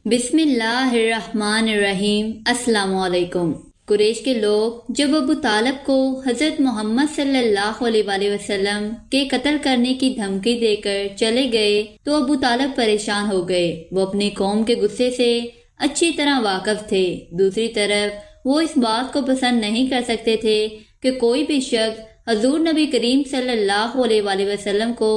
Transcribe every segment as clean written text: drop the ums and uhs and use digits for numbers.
بسم اللہ الرحمن الرحیم۔ السلام علیکم۔ قریش کے لوگ جب ابو طالب کو حضرت محمد صلی اللہ علیہ وسلم کے قتل کرنے کی دھمکی دے کر چلے گئے تو ابو طالب پریشان ہو گئے۔ وہ اپنی قوم کے غصے سے اچھی طرح واقف تھے۔ دوسری طرف وہ اس بات کو پسند نہیں کر سکتے تھے کہ کوئی بھی شخص حضور نبی کریم صلی اللہ علیہ وسلم کو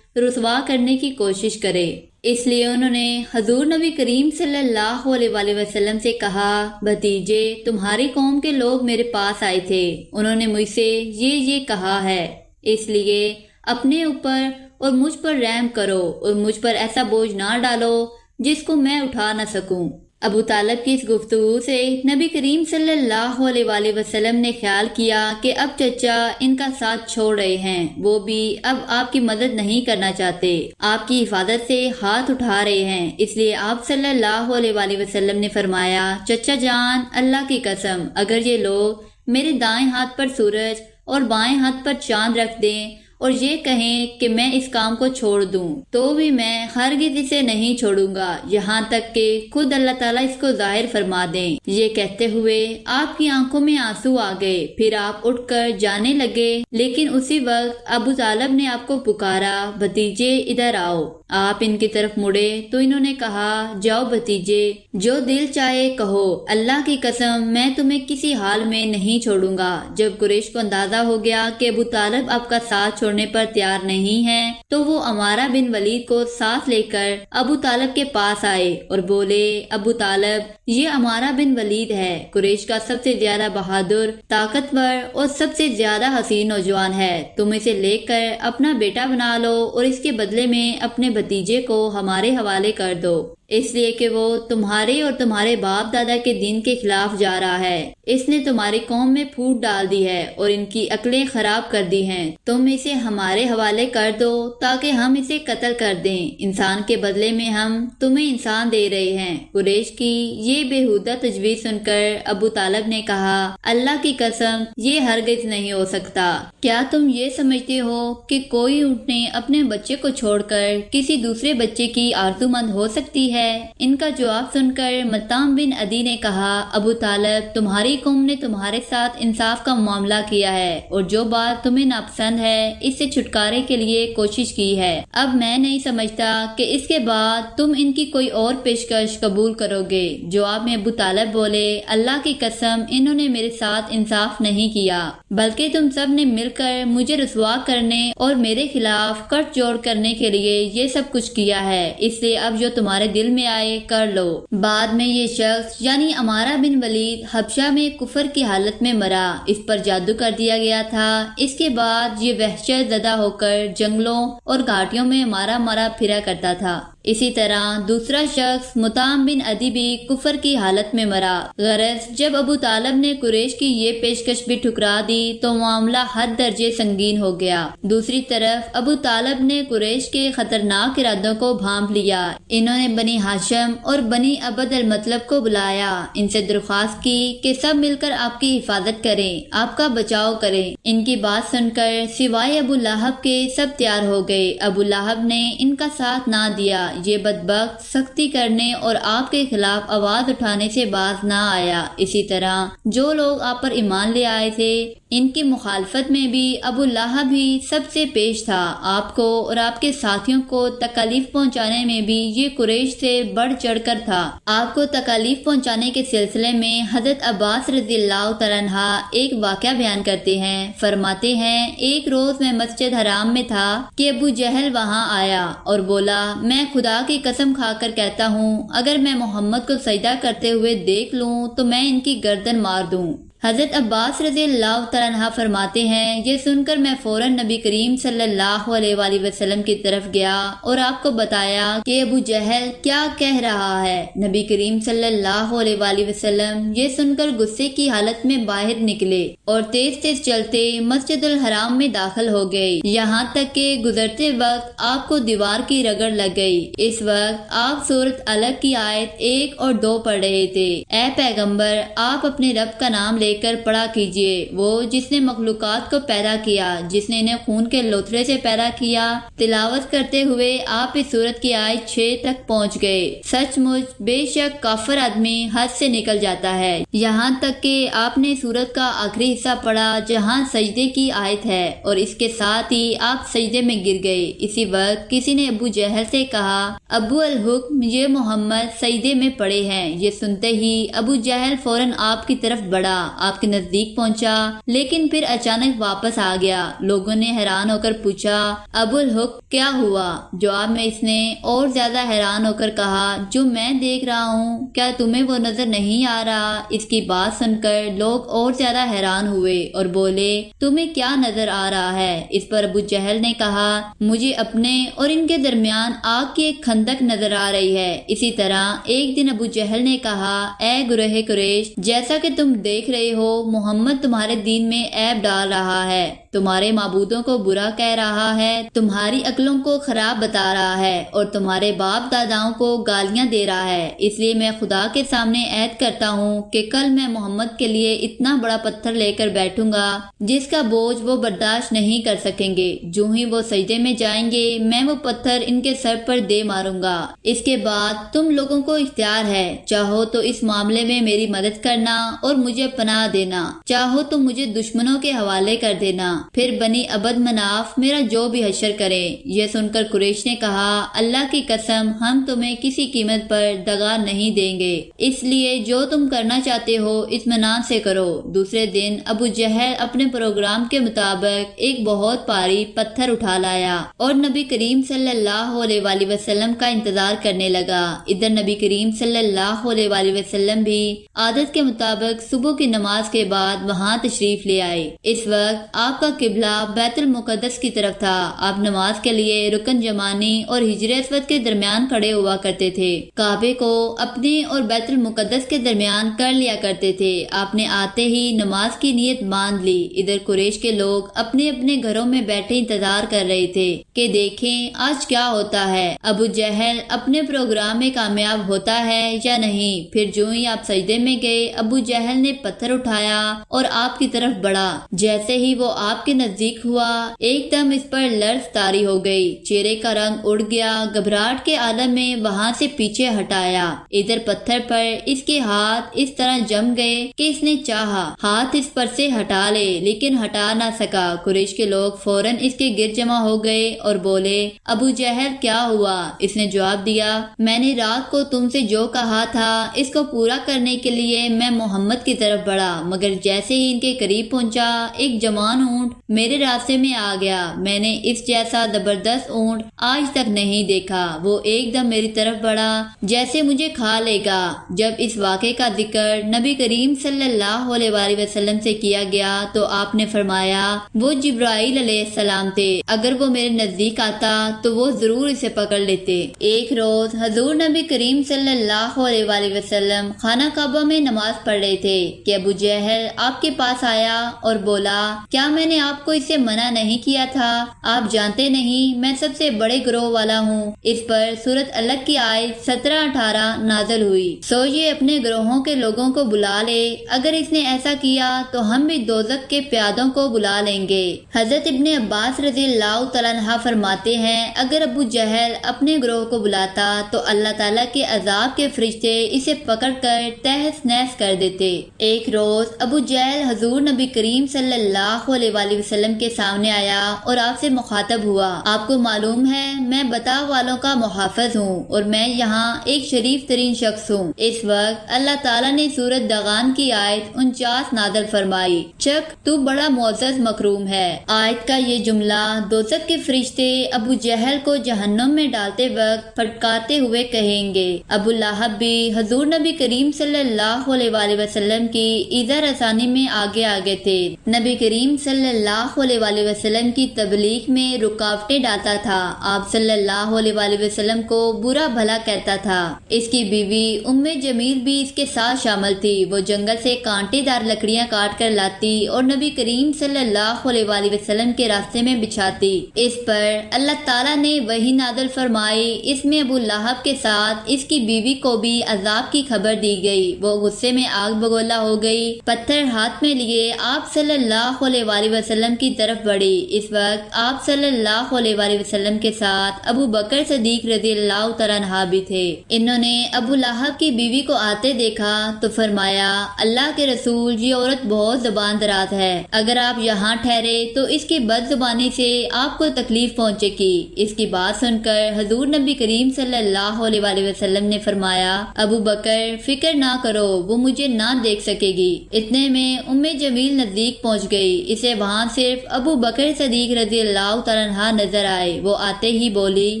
رسوا کرنے کی کوشش کرے۔ اس لیے انہوں نے حضور نبی کریم صلی اللہ علیہ وسلم سے کہا، بھتیجے تمہاری قوم کے لوگ میرے پاس آئے تھے، انہوں نے مجھ سے یہ کہا ہے، اس لیے اپنے اوپر اور مجھ پر رحم کرو اور مجھ پر ایسا بوجھ نہ ڈالو جس کو میں اٹھا نہ سکوں۔ ابو طالب کی اس گفتگو سے نبی کریم صلی اللہ علیہ وسلم نے خیال کیا کہ اب چچا ان کا ساتھ چھوڑ رہے ہیں، وہ بھی اب آپ کی مدد نہیں کرنا چاہتے، آپ کی حفاظت سے ہاتھ اٹھا رہے ہیں۔ اس لیے آپ صلی اللہ علیہ وسلم نے فرمایا، چچا جان اللہ کی قسم، اگر یہ لوگ میرے دائیں ہاتھ پر سورج اور بائیں ہاتھ پر چاند رکھ دیں اور یہ کہیں کہ میں اس کام کو چھوڑ دوں تو بھی میں ہرگز اسے نہیں چھوڑوں گا یہاں تک کہ خود اللہ تعالیٰ اس کو ظاہر فرما دیں۔ یہ کہتے ہوئے آپ کی آنکھوں میں آنسو آ گئے، پھر آپ اٹھ کر جانے لگے، لیکن اسی وقت ابو طالب نے آپ کو پکارا، بھتیجے ادھر آؤ۔ آپ ان کی طرف مڑے تو انہوں نے کہا، جاؤ بھتیجے، جو دل چاہے کہو، اللہ کی قسم میں تمہیں کسی حال میں نہیں چھوڑوں گا۔ جب قریش کو اندازہ ہو گیا کہ ابو طالب آپ کا ساتھ چھوڑنے پر تیار نہیں ہے تو وہ عمارہ بن ولید کو ساتھ لے کر ابو طالب کے پاس آئے اور بولے، ابو طالب یہ عمارہ بن ولید ہے، قریش کا سب سے زیادہ بہادر، طاقتور اور سب سے زیادہ حسین نوجوان ہے، تم اسے لے کر اپنا بیٹا بنا لو اور اس کے بدلے میں اپنے بھتیجے کو ہمارے حوالے کر دو، اس لیے کہ وہ تمہارے اور تمہارے باپ دادا کے دین کے خلاف جا رہا ہے، اس نے تمہاری قوم میں پھوٹ ڈال دی ہے اور ان کی عقلیں خراب کر دی ہیں، تم اسے ہمارے حوالے کر دو تاکہ ہم اسے قتل کر دیں، انسان کے بدلے میں ہم تمہیں انسان دے رہے ہیں۔ قریش کی یہ بےہودہ تجویز سن کر ابو طالب نے کہا، اللہ کی قسم یہ ہرگز نہیں ہو سکتا، کیا تم یہ سمجھتے ہو کہ کوئی اونٹنی اپنے بچے کو چھوڑ کر کسی دوسرے بچے کی آرزومند ہو سکتی ہے؟ ان کا جواب سن کر مطعم بن عدی نے کہا، ابو طالب تمہاری قوم نے تمہارے ساتھ انصاف کا معاملہ کیا ہے اور جو بات تمہیں ناپسند ہے اس سے چھٹکارے کے لیے کوشش کی ہے، اب میں نہیں سمجھتا کہ اس کے بعد تم ان کی کوئی اور پیشکش قبول کرو گے۔ جواب میں ابو طالب بولے، اللہ کی قسم انہوں نے میرے ساتھ انصاف نہیں کیا، بلکہ تم سب نے مل کر مجھے رسوا کرنے اور میرے خلاف کٹ جوڑ کرنے کے لیے یہ سب کچھ کیا ہے، اس لیے اب جو تمہارے دل میں آئے کر لو۔ بعد میں یہ شخص یعنی عمارہ بن ولید حبشہ میں کفر کی حالت میں مرا، اس پر جادو کر دیا گیا تھا، اس کے بعد یہ وحشت زدہ ہو کر جنگلوں اور گھاٹیوں میں مارا پھرا کرتا تھا۔ اسی طرح دوسرا شخص مطعم بن عدی بھی کفر کی حالت میں مرا۔ غرض جب ابو طالب نے قریش کی یہ پیشکش بھی ٹھکرا دی تو معاملہ حد درجے سنگین ہو گیا۔ دوسری طرف ابو طالب نے قریش کے خطرناک ارادوں کو بھانپ لیا، انہوں نے بنی ہاشم اور بنی عبد المطلب کو بلایا، ان سے درخواست کی کہ سب مل کر آپ کی حفاظت کریں، آپ کا بچاؤ کریں۔ ان کی بات سن کر سوائے ابو لہب کے سب تیار ہو گئے۔ ابو لہب نے ان کا ساتھ نہ دیا، یہ بدبخت سختی کرنے اور آپ کے خلاف آواز اٹھانے سے باز نہ آیا۔ اسی طرح جو لوگ آپ پر ایمان لے آئے تھے ان کی مخالفت میں بھی ابو لہب ہی سب سے پیش تھا، آپ کو اور آپ کے ساتھیوں کو تکالیف پہنچانے میں بھی یہ قریش سے بڑھ چڑھ کر تھا۔ آپ کو تکالیف پہنچانے کے سلسلے میں حضرت عباس رضی اللہ تعالیٰ عنہ ایک واقعہ بیان کرتے ہیں، فرماتے ہیں، ایک روز میں مسجد حرام میں تھا کہ ابو جہل وہاں آیا اور بولا، میں خدا کی قسم کھا کر کہتا ہوں اگر میں محمد کو سجدہ کرتے ہوئے دیکھ لوں تو میں ان کی گردن مار دوں۔ حضرت عباس رضی اللہ تعالیٰ عنہ فرماتے ہیں، یہ سن کر میں فوراً نبی کریم صلی اللہ علیہ وسلم کی طرف گیا اور آپ کو بتایا کہ ابو جہل کیا کہہ رہا ہے۔ نبی کریم صلی اللہ علیہ وسلم یہ سن کر غصے کی حالت میں باہر نکلے اور تیز تیز چلتے مسجد الحرام میں داخل ہو گئے، یہاں تک کہ گزرتے وقت آپ کو دیوار کی رگڑ لگ گئی۔ اس وقت آپ سورۃ الگ کی آیت 1 اور 2 پڑھ رہے تھے، اے پیغمبر آپ اپنے رب کا نام لے لے کر پڑھا کیجیے، وہ جس نے مخلوقات کو پیدا کیا، جس نے انہیں خون کے لوتھڑے سے پیدا کیا۔ تلاوت کرتے ہوئے آپ اس سورت کی آیت 6 تک پہنچ گئے۔ سچ مچ بے شک کافر آدمی حد سے نکل جاتا ہے، یہاں تک کہ آپ نے سورت کا آخری حصہ پڑھا جہاں سجدے کی آیت ہے، اور اس کے ساتھ ہی آپ سجدے میں گر گئے۔ اسی وقت کسی نے ابو جہل سے کہا، ابو الحکم، یہ محمد سجدے میں پڑے ہیں۔ یہ سنتے ہی ابو جہل فوراً آپ کی طرف بڑھا، آپ کے نزدیک پہنچا، لیکن پھر اچانک واپس آ گیا۔ لوگوں نے حیران ہو کر پوچھا، ابو الحکم کیا ہوا؟ جواب میں اس نے اور زیادہ حیران ہو کر کہا، جو میں دیکھ رہا ہوں کیا تمہیں وہ نظر نہیں آ رہا؟ اس کی بات سن کر لوگ اور زیادہ حیران ہوئے اور بولے، تمہیں کیا نظر آ رہا ہے؟ اس پر ابو جہل نے کہا، مجھے اپنے اور ان کے درمیان آگ کی ایک خندق نظر آ رہی ہے۔ اسی طرح ایک دن ابو جہل نے کہا، اے گروہ قریش، جیسا کہ تم دیکھ رہے ہو محمد تمہارے دین میں عیب ڈال رہا ہے، تمہارے معبودوں کو برا کہہ رہا ہے، تمہاری عقلوں کو خراب بتا رہا ہے اور تمہارے باپ داداؤں کو گالیاں دے رہا ہے۔ اس لیے میں خدا کے سامنے عہد کرتا ہوں کہ کل میں محمد کے لیے اتنا بڑا پتھر لے کر بیٹھوں گا جس کا بوجھ وہ برداشت نہیں کر سکیں گے۔ جو ہی وہ سجدے میں جائیں گے میں وہ پتھر ان کے سر پر دے ماروں گا۔ اس کے بعد تم لوگوں کو اختیار ہے، چاہو تو اس معاملے میں میری مدد کرنا اور مجھے پناہ دینا، چاہو تو مجھے دشمنوں کے حوالے کر دینا، پھر بنی عبد مناف میرا جو بھی حشر کرے۔ یہ سن کر قریش نے کہا، اللہ کی قسم ہم تمہیں کسی قیمت پر دگا نہیں دیں گے، اس لیے جو تم کرنا چاہتے ہو اطمینان سے کرو۔ دوسرے دن ابو جہل اپنے پروگرام کے مطابق ایک بہت بھاری پتھر اٹھا لایا اور نبی کریم صلی اللہ علیہ وآلہ وسلم کا انتظار کرنے لگا۔ ادھر نبی کریم صلی اللہ علیہ وآلہ وسلم بھی عادت کے مطابق صبح کی نماز کے بعد وہاں تشریف لے آئے۔ اس وقت آپ کا قبلہ بیت المقدس کی طرف تھا۔ آپ نماز کے لیے رکن یمانی اور حجر اسود کے درمیان کھڑے ہوا کرتے تھے، کعبے کو اپنے اور بیت المقدس کے درمیان کر لیا کرتے تھے۔ آپ نے آتے ہی نماز کی نیت باندھ لی۔ ادھر قریش کے لوگ اپنے اپنے گھروں میں بیٹھے انتظار کر رہے تھے کہ دیکھیں آج کیا ہوتا ہے، ابو جہل اپنے پروگرام میں کامیاب ہوتا ہے یا نہیں۔ پھر جو ہی آپ سجدے میں گئے ابو جہل نے پتھر اٹھایا اور آپ کی طرف بڑھا۔ جیسے ہی وہ آپ کے نزدیک ہوا ایک دم اس پر لرز طاری ہو گئی، چہرے کا رنگ اڑ گیا، گھبراہٹ کے عالم میں وہاں سے پیچھے ہٹایا۔ ادھر پتھر پر اس کے ہاتھ اس طرح جم گئے کہ اس نے چاہا ہاتھ اس پر سے ہٹا لے لیکن ہٹا نہ سکا۔ قریش کے لوگ فوراً اس کے گرد جمع ہو گئے اور بولے، ابو جہل کیا ہوا؟ اس نے جواب دیا، میں نے رات کو تم سے جو کہا تھا اس کو پورا کرنے کے لیے میں محمد کی طرف بڑھا، مگر جیسے ہی ان کے قریب پہنچا ایک جوان اونٹ میرے راستے میں آ گیا۔ میں نے اس جیسا زبردست اونٹ آج تک نہیں دیکھا۔ وہ ایک دم میری طرف بڑھا جیسے مجھے کھا لے گا۔ جب اس واقعے کا ذکر نبی کریم صلی اللہ علیہ وآلہ وسلم سے کیا گیا تو آپ نے فرمایا، وہ جبرائیل علیہ السلام تھے، اگر وہ میرے نزدیک آتا تو وہ ضرور اسے پکڑ لیتے۔ ایک روز حضور نبی کریم صلی اللہ علیہ وآلہ وسلم خانہ کعبہ میں نماز پڑھ رہے تھے کہ ابو جہل آپ کے پاس آیا اور بولا، کیا میں نے آپ کو اسے منع نہیں کیا تھا؟ آپ جانتے نہیں میں سب سے بڑے گروہ والا ہوں۔ اس پر سورت الگ کی آیت 17-18 نازل ہوئی، سو یہ اپنے گروہوں کے لوگوں کو بلا لے، اگر اس نے ایسا کیا تو ہم بھی دوزخ کے پیادوں کو بلا لیں گے۔ حضرت ابن عباس رضی اللہ تعالیٰ عنہ فرماتے ہیں، اگر ابو جہل اپنے گروہ کو بلاتا تو اللہ تعالیٰ کے عذاب کے فرشتے اسے پکڑ کر تہس نہس کر دیتے۔ ایک روز ابو جہل حضور نبی کریم صلی اللہ علیہ وآلہ وسلم کے سامنے آیا اور آپ سے مخاطب ہوا، آپ کو معلوم ہے میں بتا والوں کا محافظ ہوں اور میں یہاں ایک شریف ترین شخص ہوں۔ اس وقت اللہ تعالیٰ نے سورت دغان کی آیت 49 نازل فرمائی، چک تو بڑا معزز مکروم ہے۔ آیت کا یہ جملہ دوزخ کے فرشتے ابو جہل کو جہنم میں ڈالتے وقت پھٹکارتے ہوئے کہیں گے۔ ابو لہب بھی حضور نبی کریم صلی اللہ علیہ وآلہ وسلم کی ایذا رسانی میں آگے آگے تھے۔ نبی کریم صلی اللہ علیہ وآلہ وسلم کی تبلیغ میں رکاوٹیں ڈالتا تھا، آپ صلی اللہ علیہ وآلہ وسلم کو برا بھلا کہتا تھا۔ اس کی بیوی ام جمیل بھی اس کے ساتھ شامل تھی۔ وہ جنگل سے کانٹے دار لکڑیاں کاٹ کر لاتی اور نبی کریم صلی اللہ علیہ وآلہ وسلم کے راستے میں بچھاتی۔ اس پر اللہ تعالیٰ نے وحی نازل فرمائی۔ اس میں ابو لہب کے ساتھ اس کی بیوی کو بھی عذاب کی خبر دی گئی۔ وہ غصے میں آگ بگولا ہو گئی، پتھر ہاتھ میں لیے آپ صلی اللہ علیہ وآلہ وسلم کی طرف بڑھی۔ اس وقت آپ صلی اللہ علیہ وآلہ وسلم کے ساتھ ابو بکر صدیق رضی اللہ تعالیٰ عنہ بھی تھے۔ انہوں نے ابو لہب کی بیوی کو آتے دیکھا تو فرمایا، اللہ کے رسول، یہ عورت بہت زبان دراز ہے، اگر آپ یہاں ٹھہرے تو اس کی بد زبانی سے آپ کو تکلیف پہنچے گی۔ اس کی بات سن کر حضور نبی کریم صلی اللہ علیہ وآلہ وسلم نے فرمایا، ابو بکر فکر نہ کرو، وہ مجھے نہ دیکھ سکے گی۔ اتنے میں ام جمیل نزدیک پہنچ گئی۔ اسے وہاں صرف ابو بکر صدیق رضی اللہ تعالیٰ عنہ نظر آئے۔ وہ آتے ہی بولی،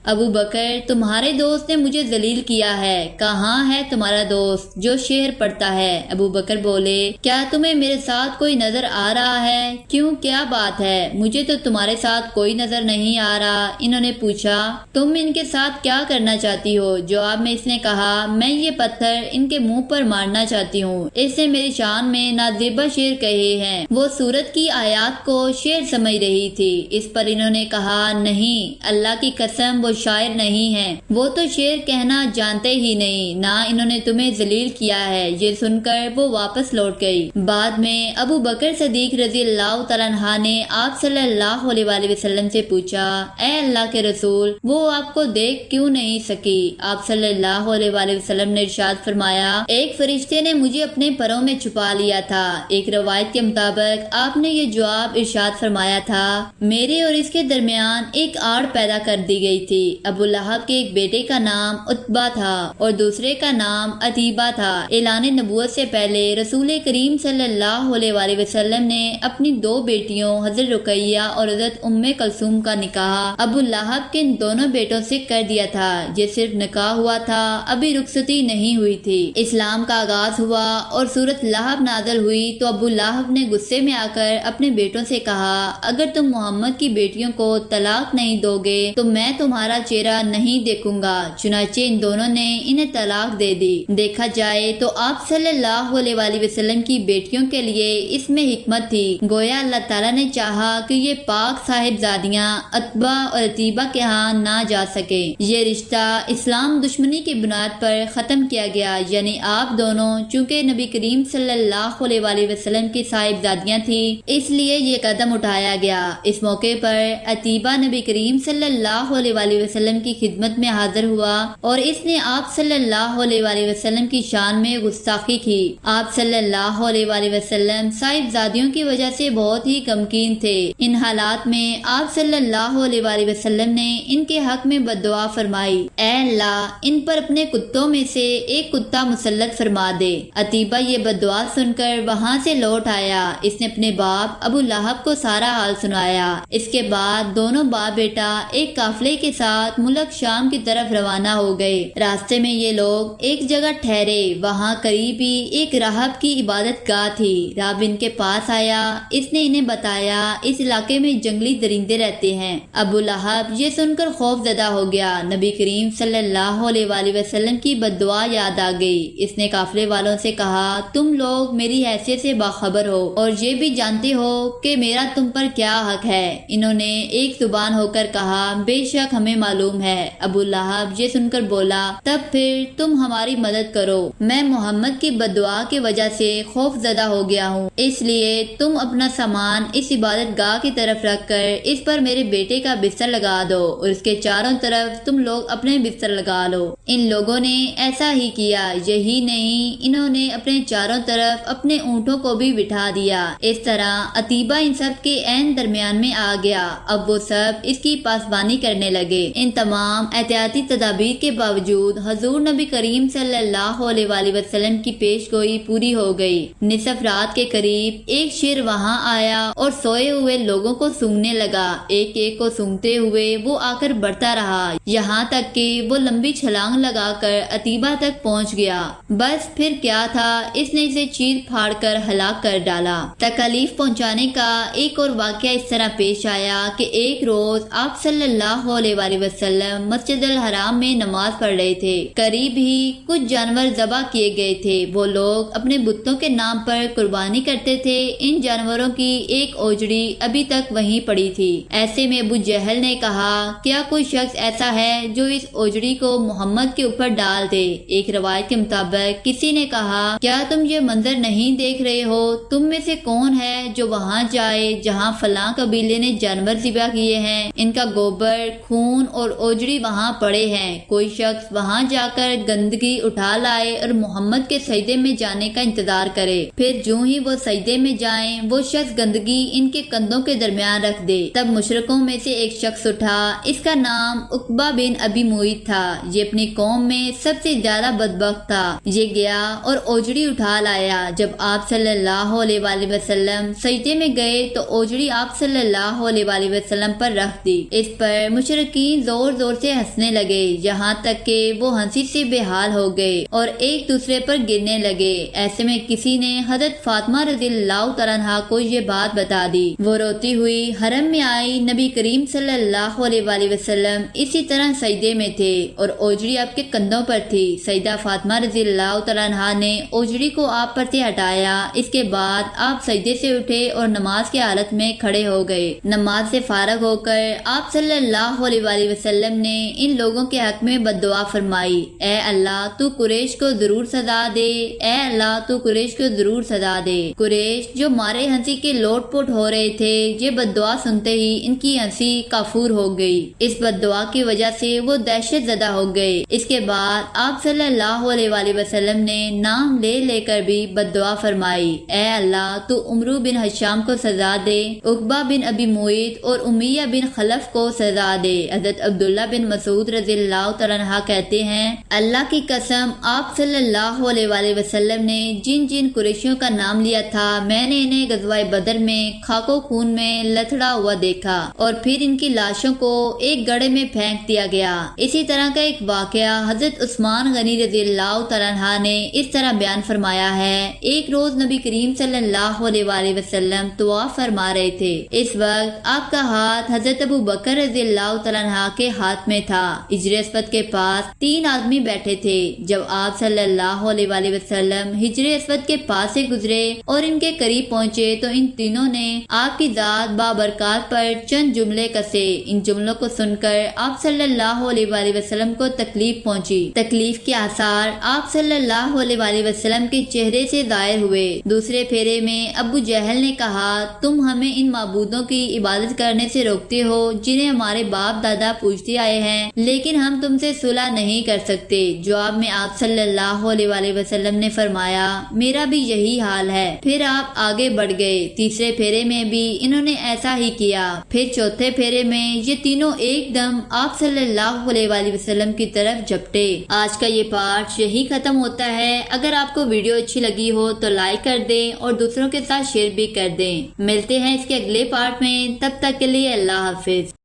ابو بکر، تمہارے دوست نے مجھے ذلیل کیا ہے، کہاں ہے تمہارا دوست جو شعر پڑھتا ہے؟ ابو بکر بولے، کیا تمہیں میرے ساتھ کوئی نظر آ رہا ہے؟ کیوں، کیا بات ہے؟ مجھے تو تمہارے ساتھ کوئی نظر نہیں آ رہا۔ انہوں نے پوچھا، تم ان کے ساتھ کیا کرنا چاہتی ہو؟ جواب میں اس نے کہا، میں یہ پتھر ان کے منہ پر مارنا چاہتی ہوں۔ اس نے میری شان میں نازیبہ شعر کہے ہیں۔ وہ سورت کی آیات کو شعر سمجھ رہی تھی۔ اس پر انہوں نے کہا، نہیں، اللہ کی قسم، وہ شاعر نہیں ہے، وہ تو شعر کہنا جانتے ہی نہیں، نہ انہوں نے تمہیں ذلیل کیا ہے۔ یہ سن کر وہ واپس لوٹ گئی۔ بعد میں ابو بکر صدیق رضی اللہ تعالیٰ عنہ نے آپ صلی اللہ علیہ وآلہ وسلم سے پوچھا، اے اللہ کے رسول، وہ آپ کو دیکھ کیوں نہیں سکی؟ آپ صلی اللہ علیہ وآلہ وسلم نے ارشاد فرمایا، ایک فرشتے نے مجھے اپنے پروں میں چھپا لیا تھا۔ ایک روایت کے مطابق آپ نے یہ جواب ارشاد فرمایا تھا، میرے اور اس کے درمیان ایک آڑ پیدا کر دی گئی تھی۔ ابو لہب کے ایک بیٹے کا نام عتبہ تھا اور دوسرے کا نام عتیبہ تھا۔ اعلان نبوت سے پہلے رسول کریم صلی اللہ علیہ وآلہ وسلم نے اپنی دو بیٹیوں حضرت رقیہ اور حضرت ام کلثوم کا نکاح ابو لہب کے ان دونوں بیٹوں سے کر دیا تھا۔ یہ صرف نکاح ہوا تھا، ابھی رخصتی نہیں ہوئی تھی۔ اسلام کا آغاز ہوا اور سورت لہب نازل ہوئی تو ابو لہب نے غصے میں آ کر اپنے بیٹوں سے کہا، اگر تم محمد کی بیٹیوں کو طلاق نہیں دو گے تو میں تمہارا چہرہ نہیں دیکھوں گا۔ چنانچہ ان دونوں نے انہیں طلاق دے دی۔ دیکھا جائے تو آپ صلی اللہ علیہ وآلہ وسلم کی بیٹیوں کے لیے اس میں حکمت تھی، گویا اللہ تعالیٰ نے چاہا کہ یہ پاک صاحبزادیاں عتبہ اور عتیبہ کے ہاں نہ جا سکے۔ یہ رشتہ اسلام دشمنی کی بنیاد پر ختم کیا گیا، یعنی آپ دونوں چونکہ نبی کریم صلی اللہ علیہ وآلہ وسلم کی صاحبزادیاں تھیں، اس لیے یہ قدم اٹھایا گیا۔ اس موقع پر عتیبہ نبی کریم صلی اللہ علیہ وآلہ وسلم کی خدمت میں حاضر ہوا اور اس نے آپ صلی اللہ علیہ وآلہ وسلم کی شان میں گستاخی کی۔ آپ صلی اللہ علیہ وآلہ وسلم صاحبزادیوں کی وجہ سے بہت ہی غمگین تھے۔ ان حالات میں آپ صلی اللہ علیہ وآلہ وسلم نے ان کے حق میں بد دعا فرمائی، اے اللہ، ان پر اپنے کتوں میں سے ایک کتا مسلط فرما دے۔ عتیبہ یہ بد دعا سن کر وہاں سے لوٹ آیا۔ اس نے اپنے باپ ابو لہب کو سارا حال سنایا۔ اس کے بعد دونوں باپ بیٹا ایک قافلے کے ساتھ ملک شام کی طرف روانہ ہو گئے۔ راستے میں یہ لوگ ایک جگہ ٹھہرے، وہاں قریب ہی ایک راہب کی عبادت گاہ تھی۔ راہب ان کے پاس آیا، اس نے انہیں بتایا اس علاقے میں جنگلی درندے رہتے ہیں۔ ابو لہب یہ سن کر خوف زدہ ہو گیا۔ نبی کریم صلی اللہ علیہ وآلہ وسلم کی بد دعا یاد آ گئی۔ اس نے قافلے والوں سے کہا، تم لوگ میری حیثیت سے باخبر ہو اور یہ بھی جانتے ہو کہ میرا تم پر کیا حق ہے۔ انہوں نے ایک زبان ہو کر کہا، بے شک ہمیں معلوم ہے۔ ابو لہب یہ سن کر بولا، تب پھر تم ہماری مدد کرو، میں محمد کی بد دعا کی وجہ سے خوف زدہ ہو گیا ہوں، اس لیے تم اپنا سامان اس عبادت گاہ کی طرف رکھ کر اس پر میرے بیٹے کا بستر لگا دو اور اس کے چاروں طرف تم لوگ اپنے بستر لگا لو۔ ان لوگوں نے ایسا ہی کیا۔ یہی نہیں، انہوں نے اپنے چاروں طرف اپنے اونٹوں کو بھی بٹھا دیا۔ اس طرح عتیبہ ان سب کے عین درمیان میں آ گیا۔ اب وہ سب اس کی پاسبانی کرنے لگے۔ ان تمام احتیاطی تدابیر کے باوجود حضور نبی کریم صلی اللہ علیہ وآلہ وسلم کی پیش گوئی پوری ہو گئی۔ نصف رات کے قریب ایک شیر وہاں آیا اور سوئے ہوئے لوگوں کو سونگنے لگا۔ ایک ایک کو سونگتے ہوئے وہ آ کر بڑھتا رہا، یہاں تک کہ وہ لمبی چھلانگ لگا کر عتیبہ تک پہنچ گیا۔ بس پھر کیا تھا، اس نے اسے چیر پھاڑ کر ہلاک کر ڈالا۔ تکلیف پہنچانے کا ایک اور واقعہ اس طرح پیش آیا کہ ایک روز آپ صلی اللہ علیہ وآلہ وسلم مسجد الحرام میں نماز پڑھ رہے تھے۔ قریب ہی کچھ جانور ذبح کیے گئے تھے۔ وہ لوگ اپنے بتوں کے نام پر قربانی کرتے تھے۔ ان جانوروں کی ایک اوجڑی ابھی تک وہیں پڑی تھی۔ ایسے میں ابو جہل نے کہا، کیا کوئی شخص ایسا ہے جو اس اوجڑی کو محمد کے اوپر ڈال دے؟ ایک روایت کے مطابق کسی نے کہا، کیا تم یہ منظر نہیں دیکھ رہے ہو؟ تم میں سے کون ہے جو وہاں جائے جہاں فلاں قبیلے نے جانور ذبح کیے ہیں؟ ان کا گوبر، خون اور اوجڑی وہاں پڑے ہیں۔ کوئی شخص وہاں جا کر گندگی اٹھا لائے اور محمد کے سجدے میں جانے کا انتظار کرے، پھر جو ہی وہ سجدے میں جائیں وہ شخص گندگی ان کے کندھوں کے درمیان رکھ دے۔ تب مشرکوں میں سے ایک شخص اٹھا، اس کا نام عقبہ بن ابی معیط تھا۔ یہ اپنی قوم میں سب سے زیادہ بدبخت تھا۔ یہ گیا اور اوجڑی اٹھا لایا۔ جب آپ صلی اللہ علیہ وآلہ وسلم سجدے میں گئے تو اوجڑی آپ صلی اللہ علیہ وآلہ وسلم پر رکھ دی۔ اس پر مشرکین زور زور سے ہنسنے لگے، یہاں تک کہ وہ ہنسی سے بے حال ہو گئے اور ایک دوسرے پر گرنے لگے۔ ایسے میں کسی نے حضرت فاطمہ رضی اللہ تعالیٰ عنہا کو یہ بات بتا دی۔ وہ روتی ہوئی حرم میں آئی۔ نبی کریم صلی اللہ علیہ وآلہ وسلم اسی طرح سجدے میں تھے اور اوجڑی آپ کے کندھوں پر تھی۔ سیدہ فاطمہ رضی اللہ تعالیٰ عنہا نے اوجڑی کو آپ پر سے ہٹایا۔ اس کے بعد آپ سجدے سے اٹھے اور نماز کی حالت میں کھڑے ہو گئے۔ نماز سے فارغ ہو کر آپ صلی اللہ علیہ وآلہ وسلم نے ان لوگوں کے حق میں بد دعا فرمائی، اے اللہ تو قریش کو ضرور سزا دے، اے اللہ تو قریش کو ضرور سزا دے۔ قریش جو مارے ہنسی کے لوٹ پوٹ ہو رہے تھے، یہ بد دعا سنتے ہی ان کی ہنسی کافور ہو گئی۔ اس بد دعا کی وجہ سے وہ دہشت زدہ ہو گئے۔ اس کے بعد آپ صلی اللہ علیہ وآلہ وسلم نے نام لے لے کر بھی بد دعا فرمائی، اے اللہ تو عمرو بن حشام کو سزا دے، عقبہ بن ابی معیط اور امیہ بن خلف کو سزا دے۔ حضرت عبداللہ بن مسعود رضی اللہ تعالیٰ عنہ کہتے ہیں، اللہ کی قسم آپ صلی اللہ علیہ وآلہ وسلم نے جن جن قریشیوں کا نام لیا تھا، میں نے انہیں غزوہ بدر میں خاک و خون میں لتھڑا ہوا دیکھا اور پھر ان کی لاشوں کو ایک گڑھے میں پھینک دیا گیا۔ اسی طرح کا ایک واقعہ حضرت عثمان غنی رضی اللہ تعالیٰ عنہ نے اس طرح بیان فرمایا ہے۔ ایک روز نبی کریم صلی اللہ علیہ وآلہ وسلم طواف فرما رہے تھے۔ اس وقت آپ کا ہاتھ حضرت ابو بکر رضی اللہ تعالیٰ عنہ کے ہاتھ میں تھا۔ حجر اسود کے پاس 3 آدمی بیٹھے تھے۔ جب آپ صلی اللہ علیہ وآلہ وسلم حجر اسود کے پاس سے گزرے اور ان کے قریب پہنچے تو ان تینوں نے آپ کی ذات بابرکات پر چند جملے کسے۔ ان جملوں کو سن کر آپ صلی اللہ علیہ وآلہ وسلم کو تکلیف پہنچی۔ تکلیف کے آثار آپ صلی اللہ علیہ وآلہ وسلم کے چہرے سے ظاہر ہوئے۔ دوسرے پھیرے میں ابو جہل نے کہا، تم ہمیں ان معبودوں کی عبادت کرنے سے روکتے ہو جنہیں ہمارے باپ دادا پوجتے آئے ہیں، لیکن ہم تم سے صلح نہیں کر سکتے۔ جواب میں آپ صلی اللہ علیہ وآلہ وسلم نے فرمایا، میرا بھی یہی حال ہے۔ پھر آپ آگے بڑھ گئے۔ تیسرے پھیرے میں بھی انہوں نے ایسا ہی کیا۔ پھر چوتھے پھیرے میں یہ تینوں ایک دم آپ صلی اللہ علیہ وآلہ وسلم کی طرف جھپٹے۔ آج کا یہ پارٹ یہی ختم ہوتا ہے۔ اگر آپ کو ویڈیو اچھی لگی ہو تو لائک کر دیں اور دوسروں کے ساتھ شیئر بھی کر دیں۔ ملتے ہیں اس کے اگلے پارٹ میں، تب تک کے لیے اللہ حافظ۔